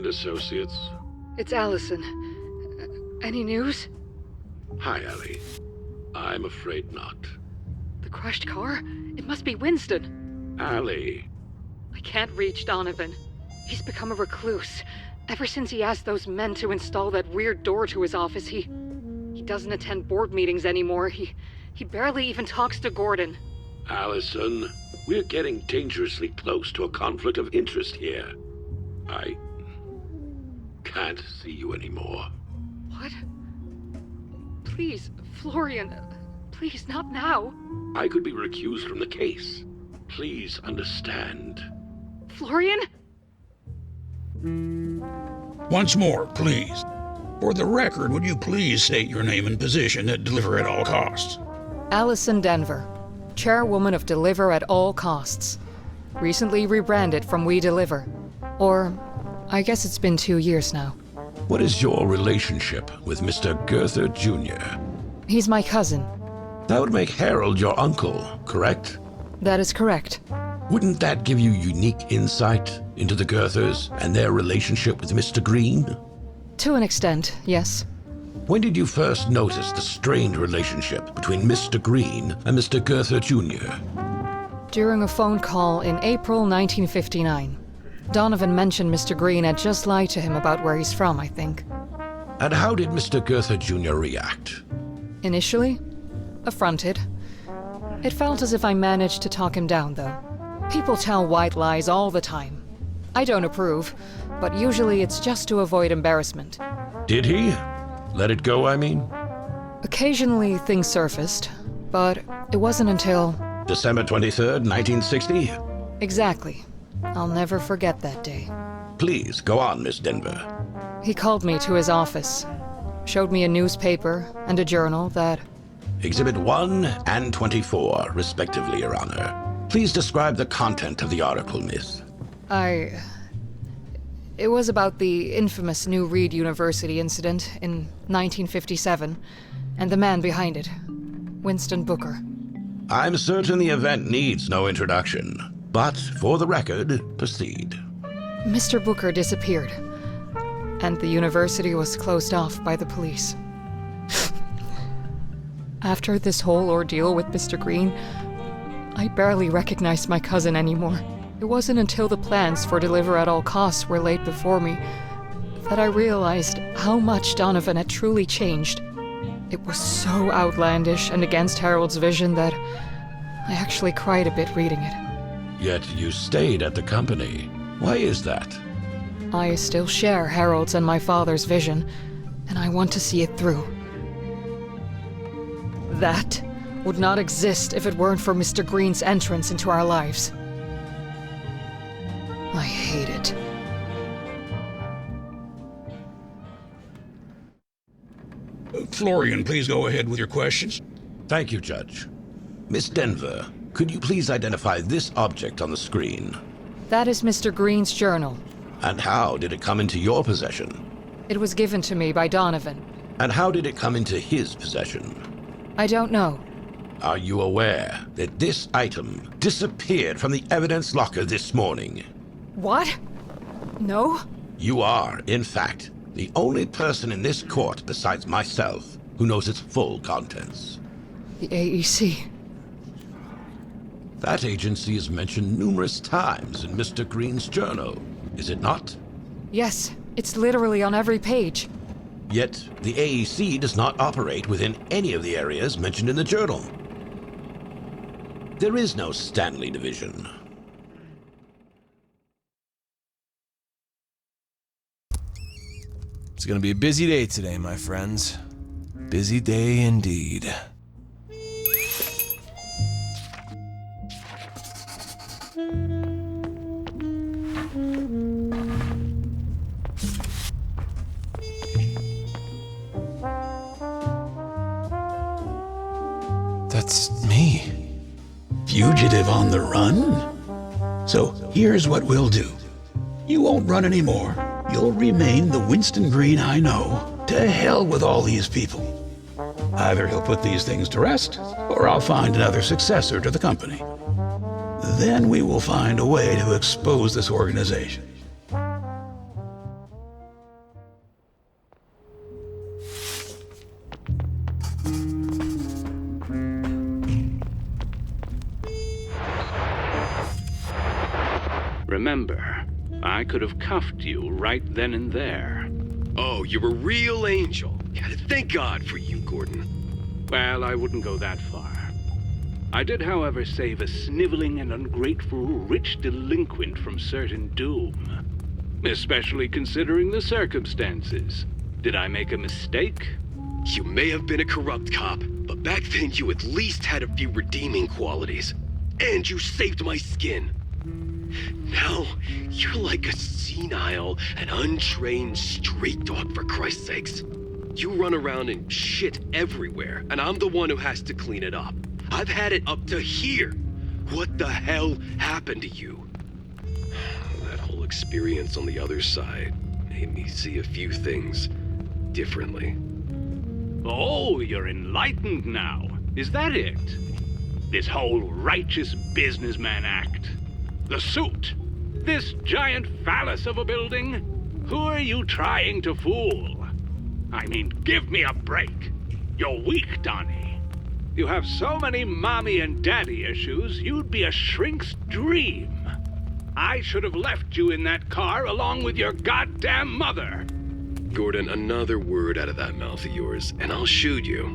and Associates. It's Allison. Any news? Hi, Allie. I'm afraid not. The crushed car? It must be Winston. Allie. I can't reach Donovan. He's become a recluse. Ever since he asked those men to install that weird door to his office, he doesn't attend board meetings anymore. He barely even talks to Gordon. Allison, we're getting dangerously close to a conflict of interest here. I can't see you anymore. What? Please, Florian, please, not now. I could be recused from the case. Please understand. Florian? Once more, please. For the record, would you please state your name and position at Deliver at All Costs? Allison Denver, chairwoman of Deliver at All Costs. Recently rebranded from We Deliver. Or, I guess it's been 2 years now. What is your relationship with Mr. Goethe Jr.? He's my cousin. That would make Harold your uncle, correct? That is correct. Wouldn't that give you unique insight into the Goethes and their relationship with Mr. Green? To an extent, yes. When did you first notice the strained relationship between Mr. Green and Mr. Goethe Jr.? During a phone call in April 1959. Donovan mentioned Mr. Green had just lied to him about where he's from, I think. And how did Mr. Goethe Jr. react? Initially, affronted. It felt as if I managed to talk him down, though. People tell white lies all the time. I don't approve, but usually it's just to avoid embarrassment. Did he? Let it go, I mean? Occasionally things surfaced, but it wasn't until... December 23rd, 1960? Exactly. I'll never forget that day. Please, go on, Miss Denver. He called me to his office, showed me a newspaper and a journal that... Exhibit 1 and 24, respectively, Your Honor. Please describe the content of the article, Miss. It was about the infamous New Reed University incident in 1957, and the man behind it, Winston Booker. I'm certain the event needs no introduction, but for the record, proceed. Mr. Booker disappeared, and the university was closed off by the police. After this whole ordeal with Mr. Green, I barely recognized my cousin anymore. It wasn't until the plans for Deliver at All Costs were laid before me that I realized how much Donovan had truly changed. It was so outlandish and against Harold's vision that I actually cried a bit reading it. Yet you stayed at the company. Why is that? I still share Harold's and my father's vision, and I want to see it through. That would not exist if it weren't for Mr. Green's entrance into our lives. I hate it. Florian, please go ahead with your questions. Thank you, Judge. Miss Denver, could you please identify this object on the screen? That is Mr. Green's journal. And how did it come into your possession? It was given to me by Donovan. And how did it come into his possession? I don't know. Are you aware that this item disappeared from the evidence locker this morning? What? No? You are, in fact, the only person in this court besides myself who knows its full contents. The AEC. That agency is mentioned numerous times in Mr. Green's journal, is it not? Yes, it's literally on every page. Yet, the AEC does not operate within any of the areas mentioned in the journal. There is no Stanley Division. It's gonna be a busy day today, my friends. Busy day indeed. That's me. Fugitive on the run? So here's what we'll do. You won't run anymore. You'll remain the Winston Green I know. To hell with all these people. Either he'll put these things to rest, or I'll find another successor to the company. Then we will find a way to expose this organization. Remember, I could have cuffed you right then and there. Oh, you're a real angel. Thank God for you, Gordon. Well, I wouldn't go that far. I did, however, save a sniveling and ungrateful rich delinquent from certain doom. Especially considering the circumstances. Did I make a mistake? You may have been a corrupt cop, but back then you at least had a few redeeming qualities. And you saved my skin. Now, you're like a senile and untrained street dog, for Christ's sakes. You run around and shit everywhere, and I'm the one who has to clean it up. I've had it up to here. What the hell happened to you? That whole experience on the other side made me see a few things differently. Oh, you're enlightened now. Is that it? This whole righteous businessman act. The suit. This giant phallus of a building. Who are you trying to fool? I mean, give me a break. You're weak, Donnie. You have so many mommy and daddy issues, you'd be a shrink's dream. I should have left you in that car along with your goddamn mother. Gordon, another word out of that mouth of yours, and I'll shoot you.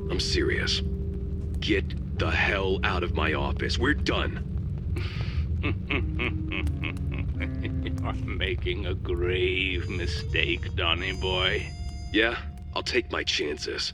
I'm serious. Get the hell out of my office. We're done. You're making a grave mistake, Donnie boy. Yeah, I'll take my chances.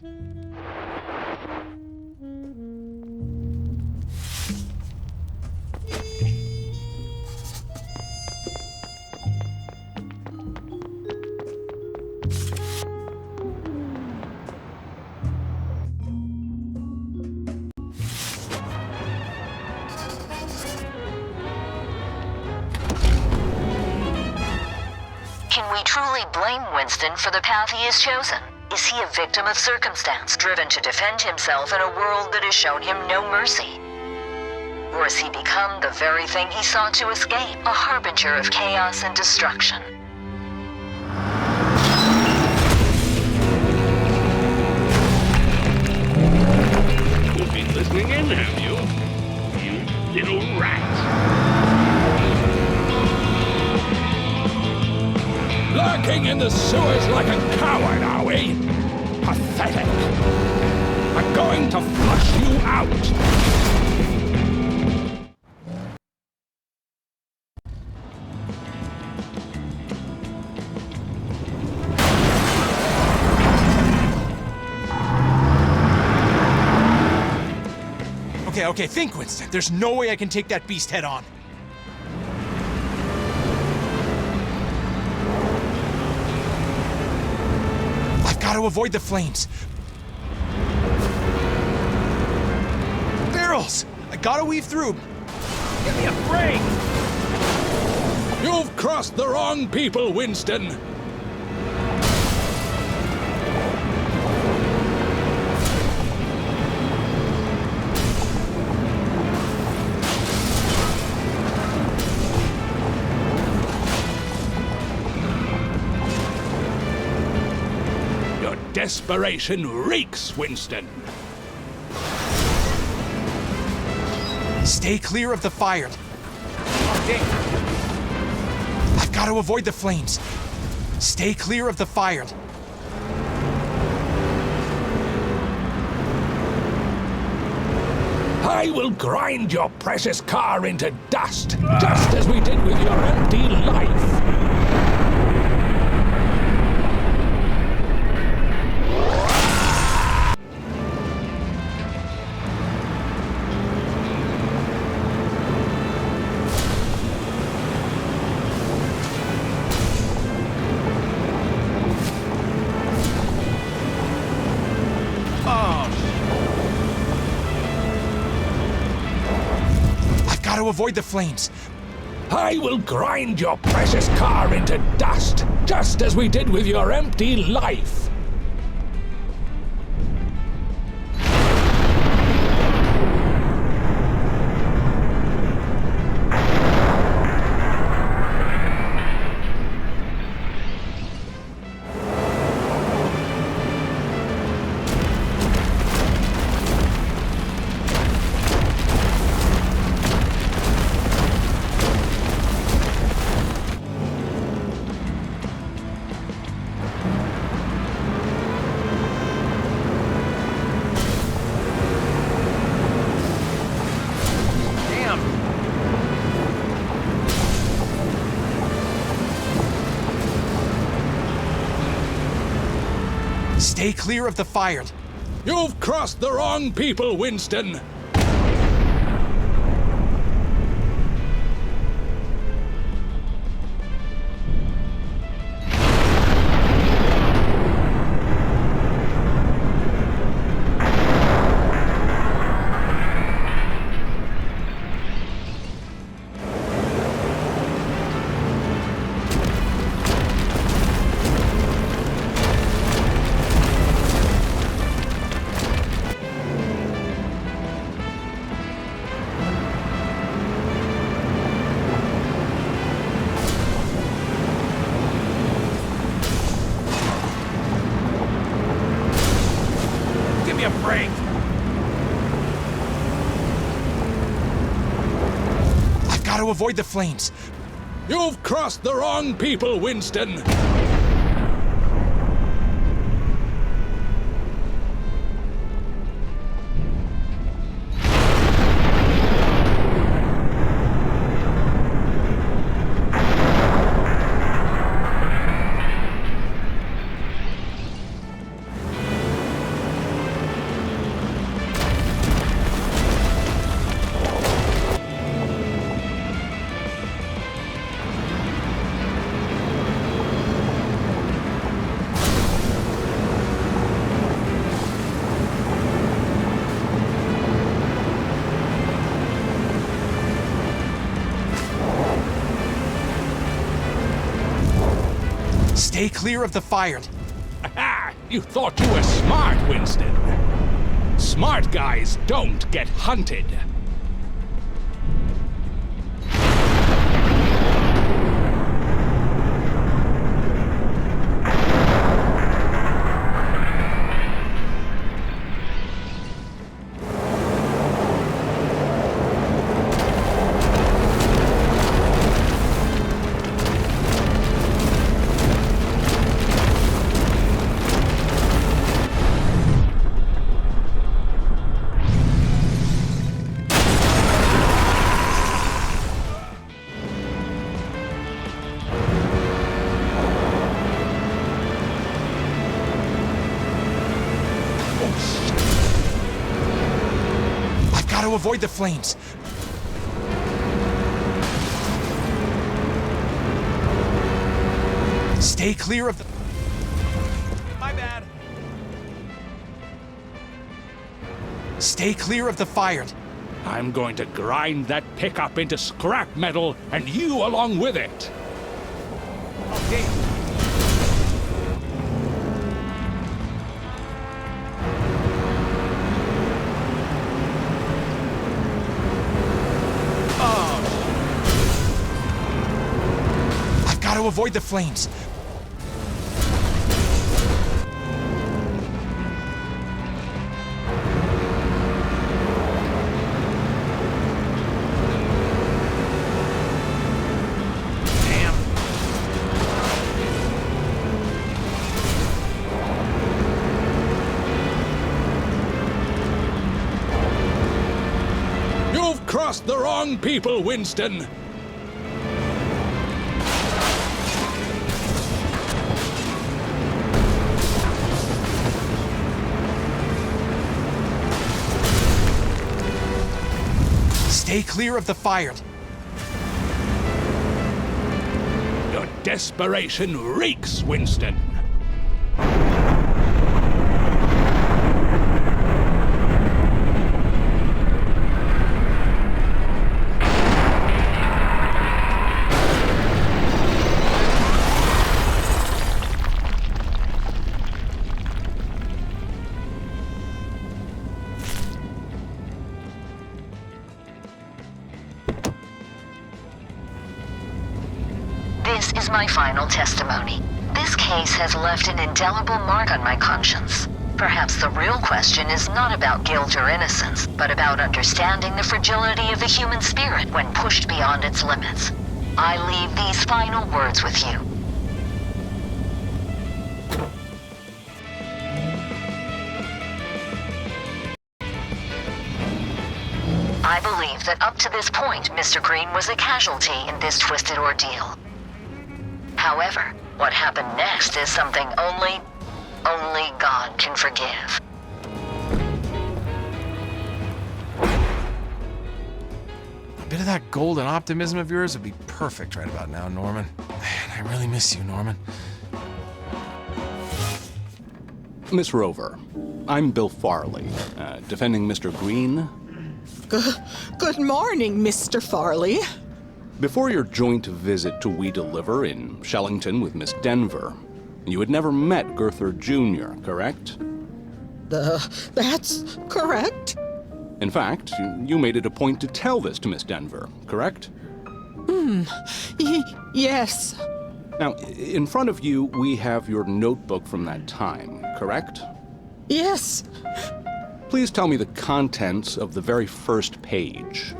Can we truly blame Winston for the path he has chosen? Is he a victim of circumstance, driven to defend himself in a world that has shown him no mercy? Or has he become the very thing he sought to escape, a harbinger of chaos and destruction? You've been listening in, have you? You little rat. Lurking in the sewers like a coward, are we? Pathetic. I'm going to flush you out. Okay, think, Winston. There's no way I can take that beast head on. I've got to avoid the flames. Barrels! I gotta weave through. Give me a break! You've crossed the wrong people, Winston. Desperation reeks, Winston. Stay clear of the fire. Okay. I've got to avoid the flames. Stay clear of the fire. I will grind your precious car into dust, just as we did with your empty life. To avoid the flames. I will grind your precious car into dust, just as we did with your empty life. Stay clear of the fire. You've crossed the wrong people, Winston. Give me a break. I've got to avoid the flames. You've crossed the wrong people, Winston. Stay clear of the fire. Aha! You thought you were smart, Winston. Smart guys don't get hunted. I've got to avoid the flames. Stay clear of the... My bad. Stay clear of the fire. I'm going to grind that pickup into scrap metal, and you along with it. Okay. I've got to avoid the flames. You've crossed the wrong people, Winston. Stay clear of the fire. Your desperation reeks, Winston. This is my final testimony. This case has left an indelible mark on my conscience. Perhaps the real question is not about guilt or innocence, but about understanding the fragility of the human spirit when pushed beyond its limits. I leave these final words with you. I believe that up to this point, Mr. Green was a casualty in this twisted ordeal. However, what happened next is something only God can forgive. A bit of that golden optimism of yours would be perfect right about now, Norman. Man, I really miss you, Norman. Miss Rover, I'm Bill Farley, defending Mr. Green. Good morning, Mr. Farley. Before your joint visit to We Deliver in Shellington with Miss Denver, you had never met Gurther Jr., correct? That's correct. In fact, you made it a point to tell this to Miss Denver, correct? Yes. Now, in front of you, we have your notebook from that time, correct? Yes. Please tell me the contents of the very first page.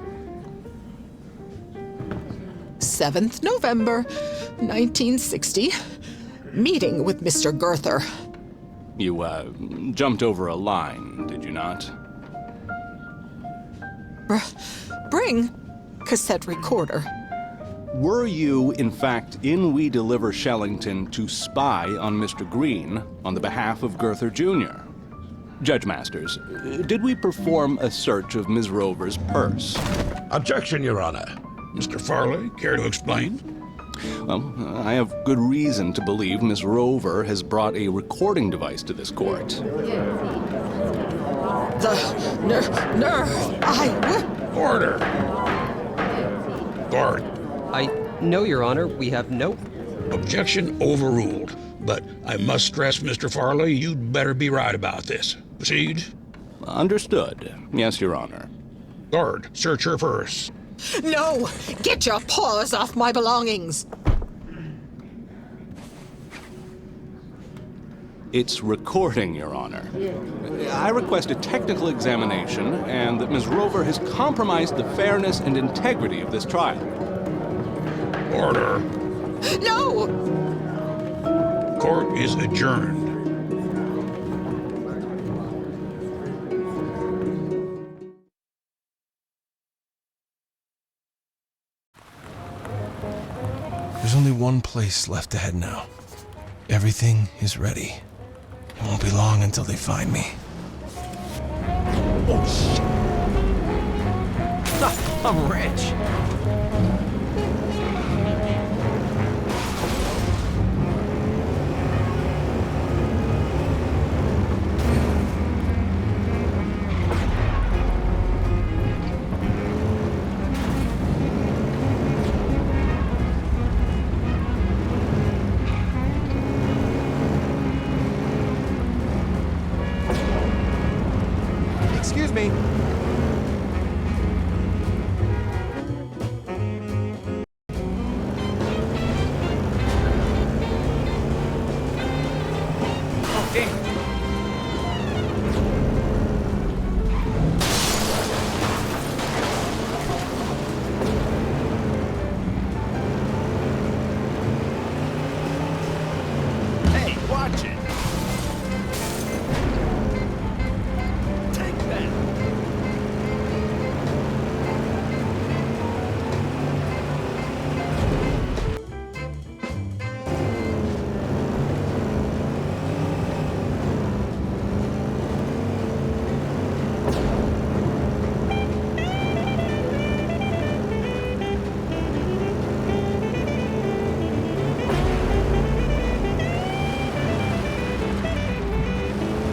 7th November, 1960. Meeting with Mr. Gurther. You, jumped over a line, did you not? Bring cassette recorder. Were you, in fact, in We Deliver Shellington to spy on Mr. Green on the behalf of Gurther Jr.? Judge Masters, did we perform a search of Ms. Rover's purse? Objection, Your Honor. Mr. Farley, care to explain? Well, I have good reason to believe Miss Rover has brought a recording device to this court. The nerve, Order! Guard. No, Your Honor, we have no... Objection overruled. But I must stress, Mr. Farley, you'd better be right about this. Proceed. Understood. Yes, Your Honor. Guard, search her purse. No! Get your paws off my belongings! It's recording, Your Honor. I request a technical examination and that Ms. Rover has compromised the fairness and integrity of this trial. Order. No! Court is adjourned. There's only one place left to head now. Everything is ready. It won't be long until they find me. Oh, shit! I'm rich! Excuse me. Oh, damn. Hey, watch it! Take that!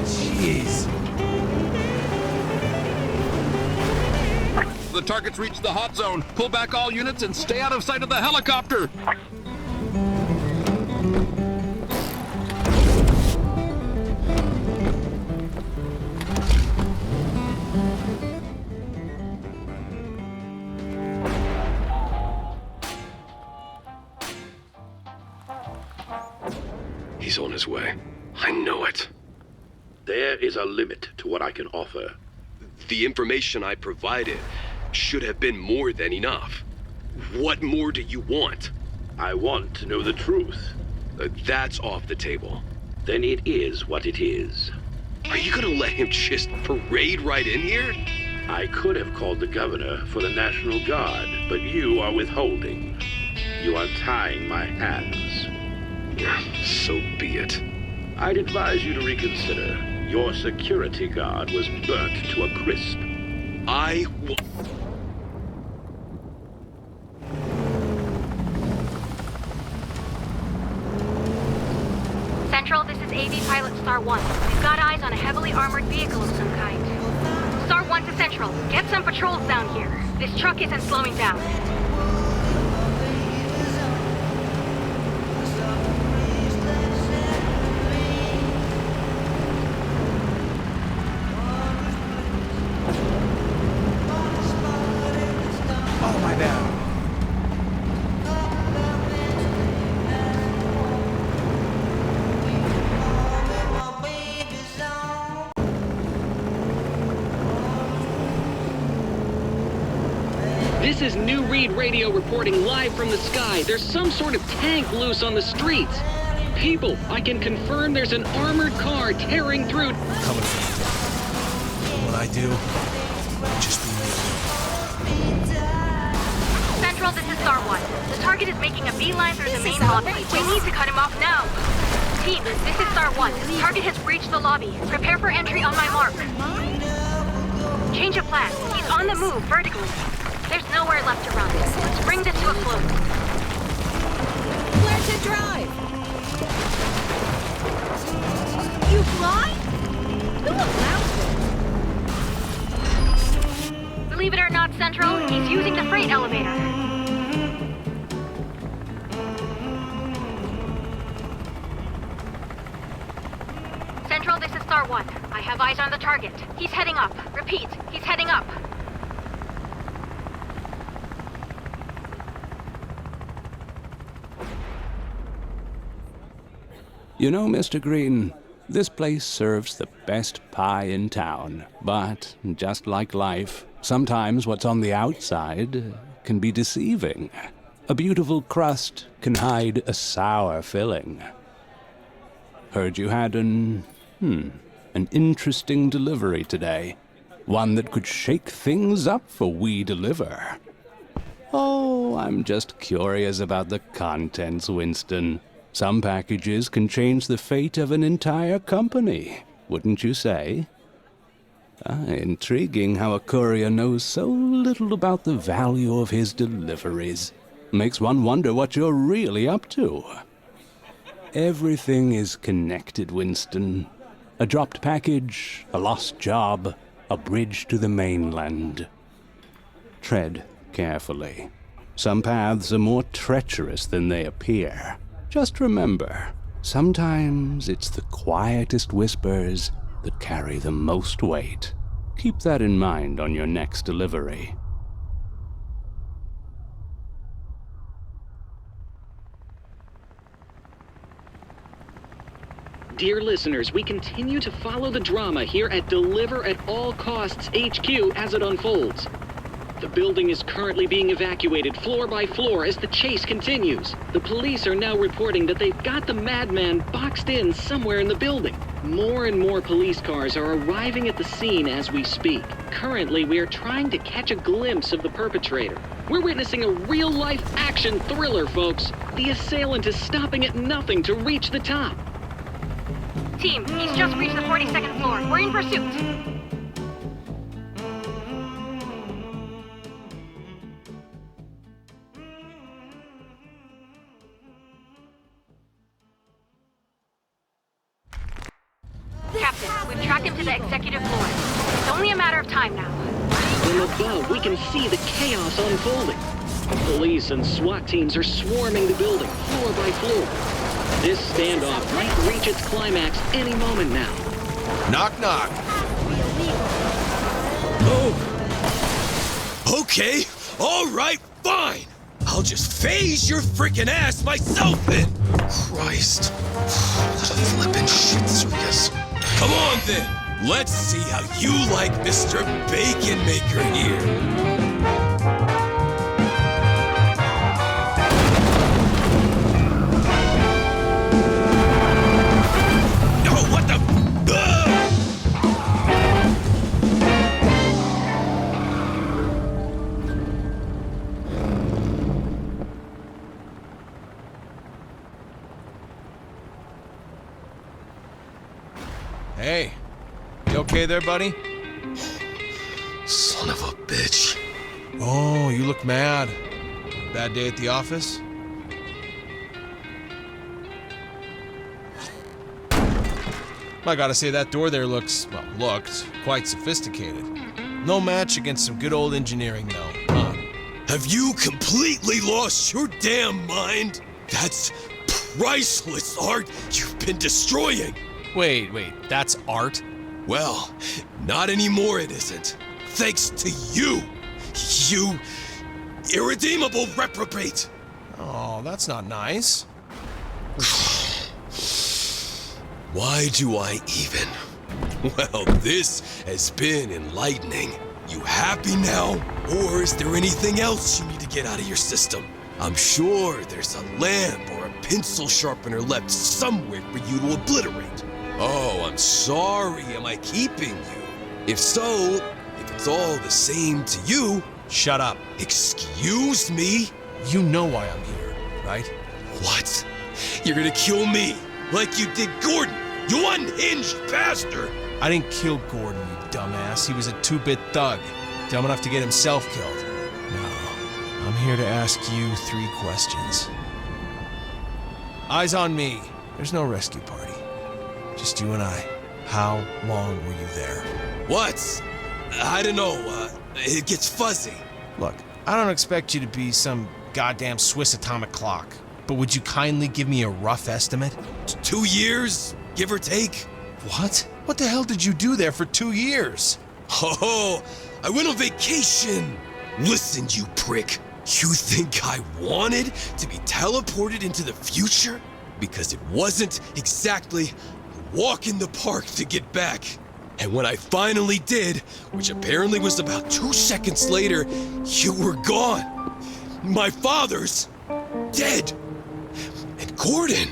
Jeez. The target's reached the hot zone. Pull back all units and stay out of sight of the helicopter. He's on his way. I know it. There is a limit to what I can offer. The information I provided should have been more than enough. What more do you want? I want to know the truth. That's off the table. Then it is what it is. Are you gonna let him just parade right in here? I could have called the governor for the National Guard, but you are withholding. You are tying my hands. So be it. I'd advise you to reconsider. Your security guard was burnt to a crisp. Central, this is AV Pilot Star 1. We've got eyes on a heavily armored vehicle of some kind. Star 1 to Central, get some patrols down here. This truck isn't slowing down. Oh, my bad. This is New Reed Radio reporting live from the sky. There's some sort of tank loose on the streets. People, I can confirm there's an armored car tearing through. Coming for you. What I do, just be me. Central, this is Star 1. The target is making a beeline through the main lobby. We need to cut him off now. Team, this is Star 1. The target has breached the lobby. Prepare for entry on my mark. Change of plan. He's on the move, vertically. There's nowhere left to run. Let's bring this to a close. Where to drive? You fly? Who allows it? Believe it or not, Central, he's using the freight elevator. Central, this is Star 1. I have eyes on the target. He's heading up. Repeat, he's heading up. You know, Mr. Green, this place serves the best pie in town. But, just like life, sometimes what's on the outside can be deceiving. A beautiful crust can hide a sour filling. Heard you had an interesting delivery today. One that could shake things up for We Deliver. Oh, I'm just curious about the contents, Winston. Some packages can change the fate of an entire company, wouldn't you say? Intriguing how a courier knows so little about the value of his deliveries. Makes one wonder what you're really up to. Everything is connected, Winston. A dropped package, a lost job, a bridge to the mainland. Tread carefully. Some paths are more treacherous than they appear. Just remember, sometimes it's the quietest whispers that carry the most weight. Keep that in mind on your next delivery. Dear listeners, we continue to follow the drama here at Deliver at All Costs HQ as it unfolds. The building is currently being evacuated floor by floor as the chase continues. The police are now reporting that they've got the madman boxed in somewhere in the building. More and more police cars are arriving at the scene as we speak. Currently, we are trying to catch a glimpse of the perpetrator. We're witnessing a real-life action thriller, folks. The assailant is stopping at nothing to reach the top. Team, he's just reached the 42nd floor. We're in pursuit. Captain, we've tracked him to the executive floor. It's only a matter of time now. From above, we can see the chaos unfolding. Police and SWAT teams are swarming the building, floor by floor. This standoff might reach its climax any moment now. Knock, knock. Oh. Okay, all right, fine. I'll just phase your freaking ass myself then. Christ. Little flippin' shit circus. Come on then. Let's see how you like Mr. Bacon Maker here. Hey, you okay there, buddy? Son of a bitch. Oh, you look mad. Bad day at the office? I gotta say, that door there looked quite sophisticated. No match against some good old engineering, though, huh? Have you completely lost your damn mind? That's priceless art you've been destroying. Wait, that's art? Well, not anymore it isn't. Thanks to you. You irredeemable reprobate. Oh, that's not nice. Why do I even? Well, this has been enlightening. You happy now? Or is there anything else you need to get out of your system? I'm sure there's a lamp or a pencil sharpener left somewhere for you to obliterate. Oh, I'm sorry, am I keeping you? If so, if it's all the same to you... Shut up. Excuse me? You know why I'm here, right? What? You're gonna kill me, like you did Gordon, you unhinged bastard! I didn't kill Gordon, you dumbass. He was a two-bit thug, dumb enough to get himself killed. No, I'm here to ask you 3 questions. Eyes on me. There's no rescue party. Just you and I. How long were you there? What? I don't know, it gets fuzzy. Look, I don't expect you to be some goddamn Swiss atomic clock, but would you kindly give me a rough estimate? 2 years, give or take. What? What the hell did you do there for 2 years? Oh, I went on vacation. Listen, you prick. You think I wanted to be teleported into the future? Because it wasn't exactly a walk in the park to get back. And when I finally did, which apparently was about 2 seconds later, you were gone. My father's dead. And Gordon.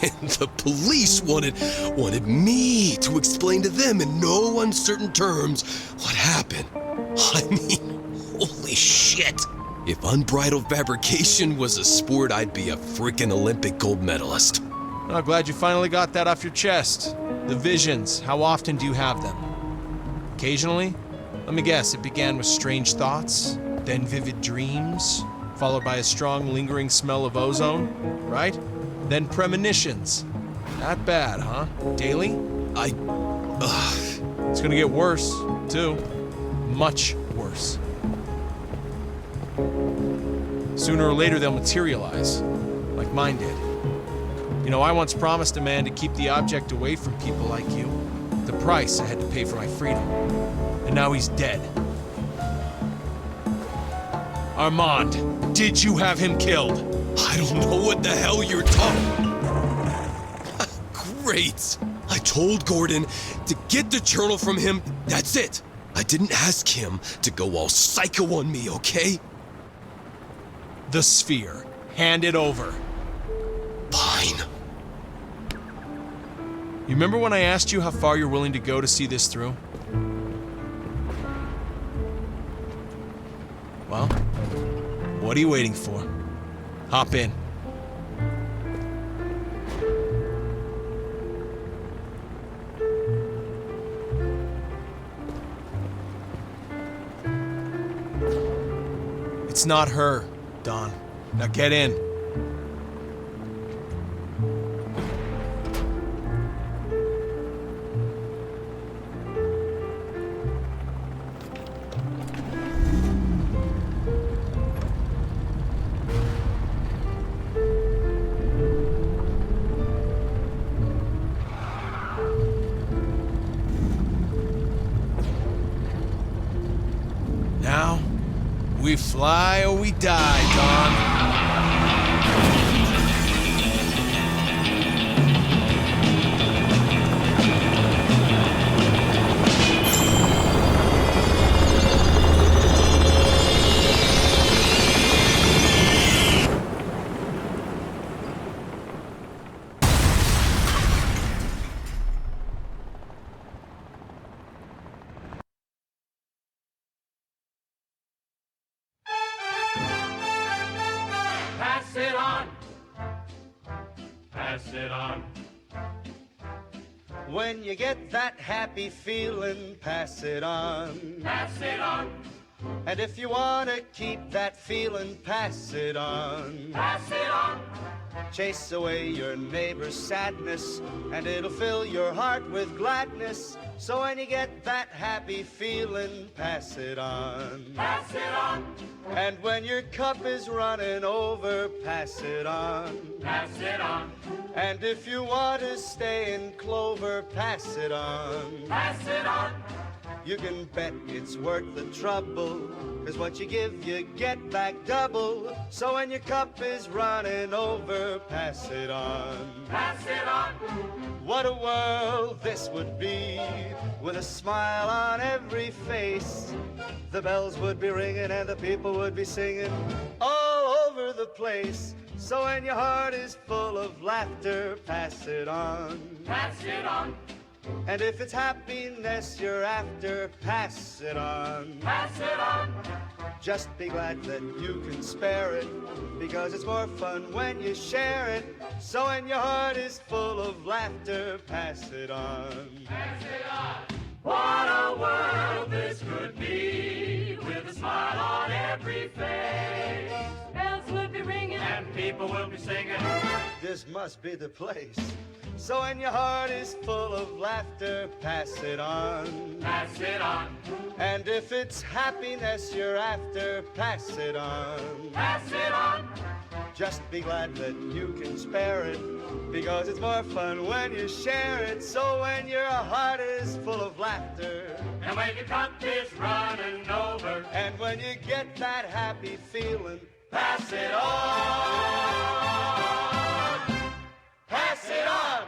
And the police wanted me to explain to them in no uncertain terms what happened. I mean, holy shit. If unbridled fabrication was a sport, I'd be a freaking Olympic gold medalist. I'm glad you finally got that off your chest. The visions, how often do you have them? Occasionally? Let me guess, it began with strange thoughts, then vivid dreams, followed by a strong lingering smell of ozone, right? Then premonitions. Not bad, huh? Daily? It's gonna get worse, too. Much worse. Sooner or later they'll materialize, like mine did. You know, I once promised a man to keep the object away from people like you. The price I had to pay for my freedom. And now he's dead. Armand, did you have him killed? I don't know what the hell you're talking. Great. I told Gordon to get the journal from him. That's it. I didn't ask him to go all psycho on me, okay? The sphere. Hand it over. Fine. You remember when I asked you how far you're willing to go to see this through? Well, what are you waiting for? Hop in. It's not her, Don. Now get in. Now, we fly or we die, Don. Pass it on. Pass it on. When you get that happy feeling, pass it on. Pass it on. And if you want to keep that feeling, pass it on. Pass it on. Chase away your neighbor's sadness, and it'll fill your heart with gladness. So when you get that happy feeling, pass it on. Pass it on. And when your cup is running over, pass it on. Pass it on. And if you want to stay in clover, pass it on. Pass it on. You can bet it's worth the trouble, 'cause what you give, you get back double. So when your cup is running over, pass it on. Pass it on. What a world this would be, with a smile on every face. The bells would be ringing and the people would be singing all over the place. So when your heart is full of laughter, pass it on. Pass it on. And if it's happiness you're after, pass it on. Pass it on. Just be glad that you can spare it, because it's more fun when you share it. So when your heart is full of laughter, pass it on. Pass it on. What a world this could be, with a smile on every face. Bells would be ringing and people will be singing. This must be the place. So when your heart is full of laughter, pass it on. Pass it on. And if it's happiness you're after, pass it on. Pass it on. Just be glad that you can spare it, because it's more fun when you share it. So when your heart is full of laughter, and when your cup is running over, and when you get that happy feeling, pass it on. Pass it on.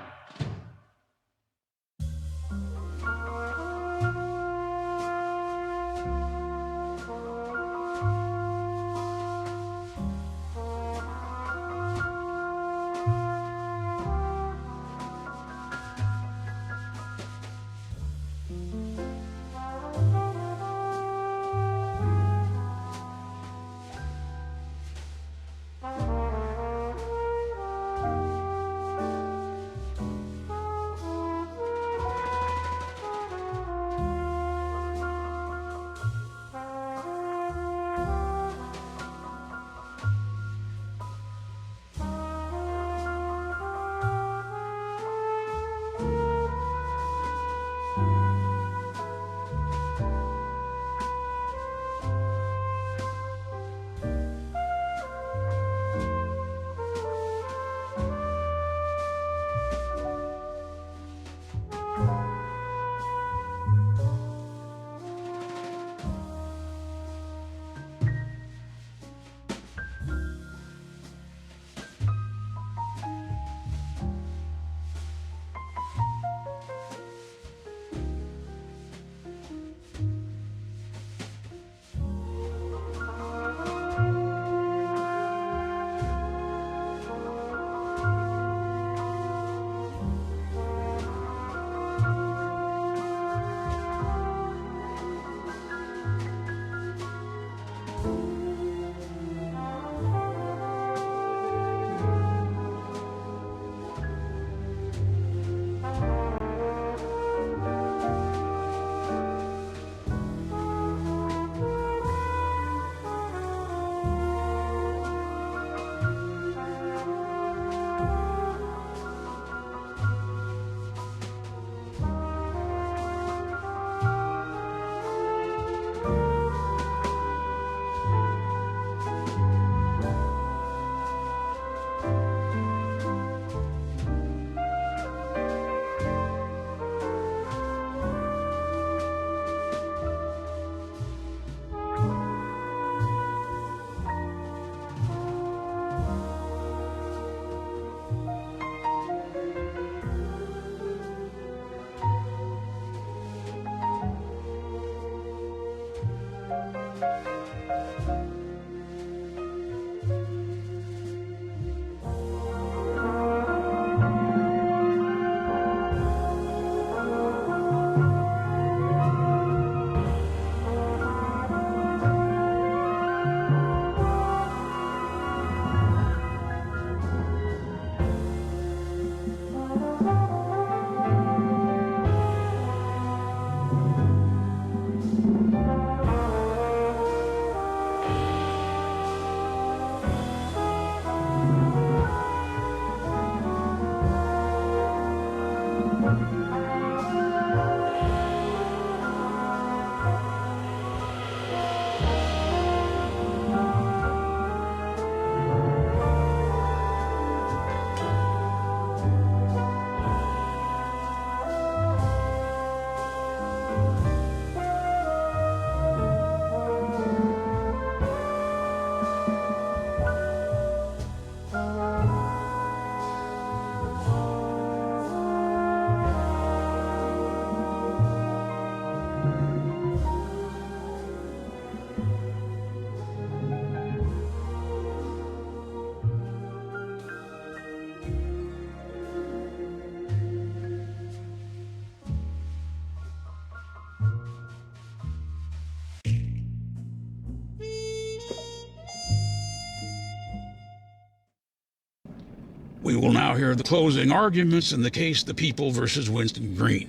We will now hear the closing arguments in the case The People versus Winston Green.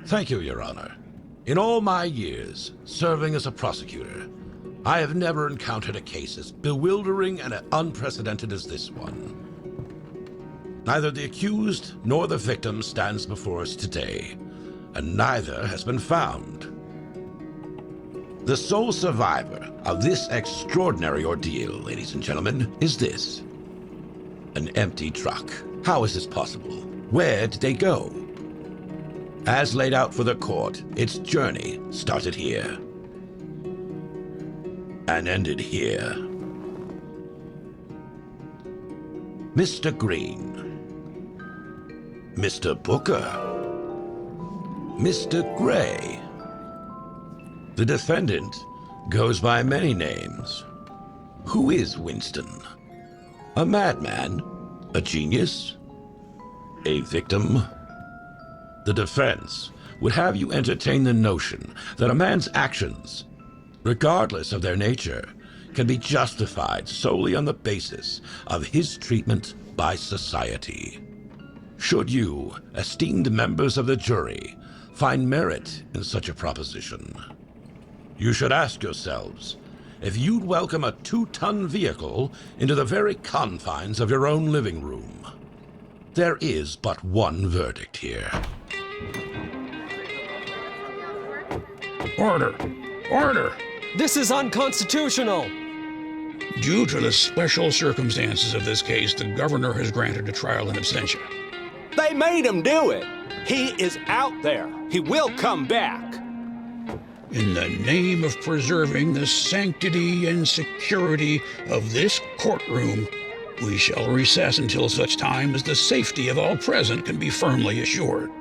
Thank you, Your Honor. In all my years serving as a prosecutor, I have never encountered a case as bewildering and unprecedented as this one. Neither the accused nor the victim stands before us today, and neither has been found. The sole survivor of this extraordinary ordeal, ladies and gentlemen, is this. An empty truck. How is this possible? Where did they go? As laid out for the court, its journey started here and ended here. Mr. Green, Mr. Booker, Mr. Gray. The defendant goes by many names. Who is Winston? A madman? A genius? A victim? The defense would have you entertain the notion that a man's actions, regardless of their nature, can be justified solely on the basis of his treatment by society. Should you, esteemed members of the jury, find merit in such a proposition, you should ask yourselves if you'd welcome a 2-ton vehicle into the very confines of your own living room. There is but one verdict here. Order! Order! This is unconstitutional! Due to the special circumstances of this case, the governor has granted a trial in absentia. They made him do it. He is out there. He will come back. In the name of preserving the sanctity and security of this courtroom, we shall recess until such time as the safety of all present can be firmly assured.